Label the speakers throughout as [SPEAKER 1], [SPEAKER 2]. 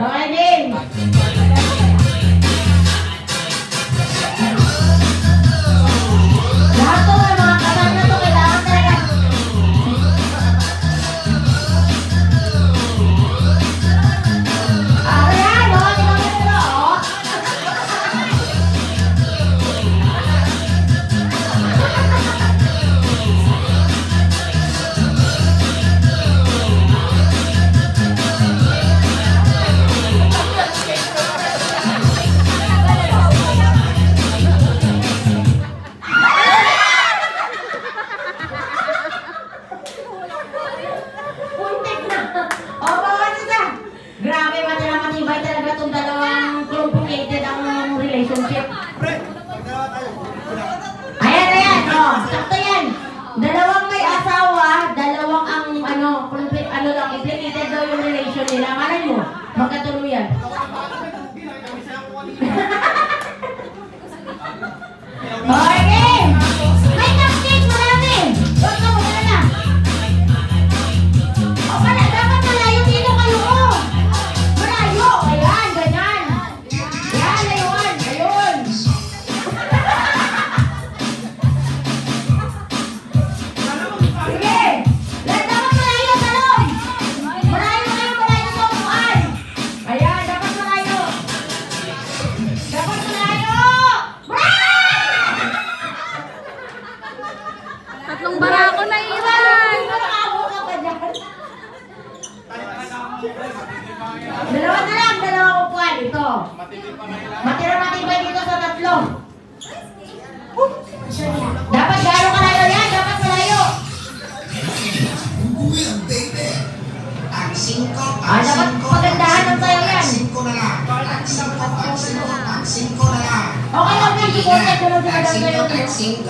[SPEAKER 1] Okay, game. Lahat to, mga kasal na to, kailangan talaga. Ayan, o, tingnan mo ito, o. Grabe, matibay talaga itong dalawang complicated ang relationship. Ayan, oh, sakto yan. Dalawang may asawa, dalawang ang complicated daw yung relation nila. Malay mo, magkatuluyan. Okay! May cupcake, marami! Huwag ka, wala na. O pala, dapat malayo dito kayo. Malayo! Ayan, ganyan. Ayan, ayun, ayun. Sige! Dapat malayo, talon! Malayo kayo, malayo sa upuan. Ayan, dapat malayo. Dapat malayo!
[SPEAKER 2] Tatlong barako na iwan.
[SPEAKER 1] Dalawa na lang, dalawang upuan. Ito. Matira-matibay dito sa tatlo. Dapat gano'ng kalayo yan, dapat malayo. Dapat pagandahan ng sayo yan. Okay lang yan, sipotet ko lang sa kadang sayo.
[SPEAKER 3] Tag 5,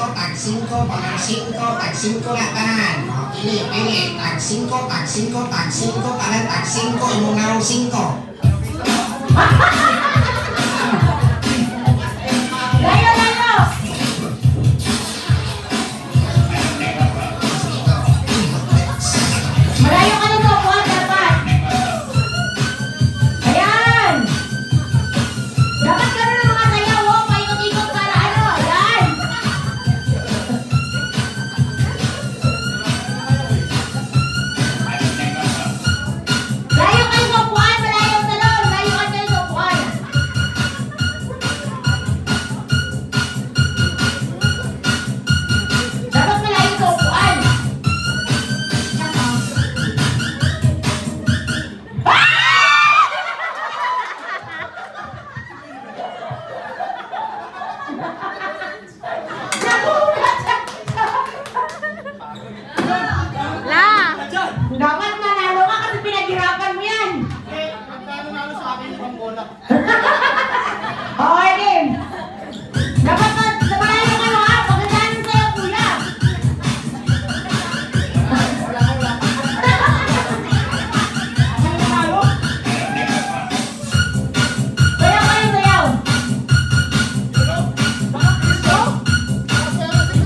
[SPEAKER 3] palang 5, tag 5 na tanan. Pili, tag 5, palang tag 5, imong narong 5.
[SPEAKER 1] Layo, layo. Malayo ka na sa upuan, dapat. Ayan. Dapat gano'n ang mga sayaw, oh. Paikot-ikot para ano. Ayan. Layo kayo sa upuan, malayo ang salon. Layo kayo sa upuan. Dapat malayo sa upuan.
[SPEAKER 2] La.
[SPEAKER 1] Dapat manalo ka kasi pinaghirapan mo yan. Okay, game. Dapat malayo ka ha. Pagkakanin sa'yo, kuya. Sayaw kayo, sayaw.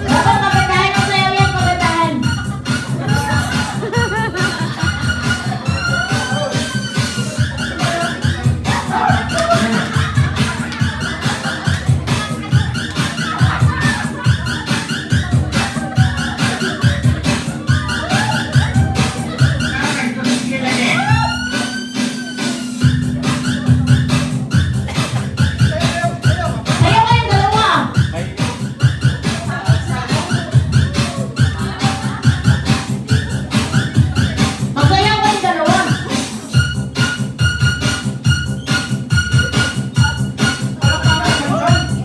[SPEAKER 1] Dapat pagandahan ang sayaw yan, pagandahan. Sayaw kayong dalawa. Magsayaw kayong dalawa.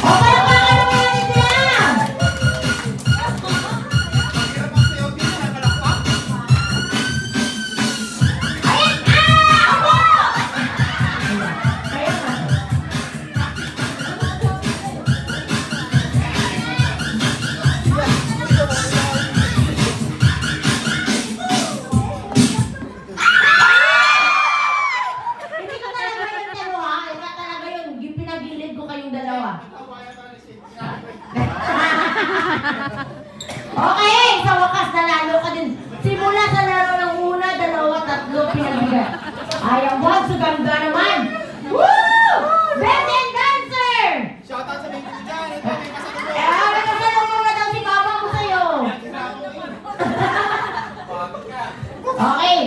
[SPEAKER 1] O, palakpakan naman natin sila. Ayan! Opo! Sayaw na. Hindi ka talaga yung dalawa. Ika talaga yun. Pinagilid ko kayong dalawa. Okay, sa wakas nanalo ka din. Simula sa laro ng una, dalawa, tatlo, pinagbigat. Ayaw mo, suganda naman. Okay.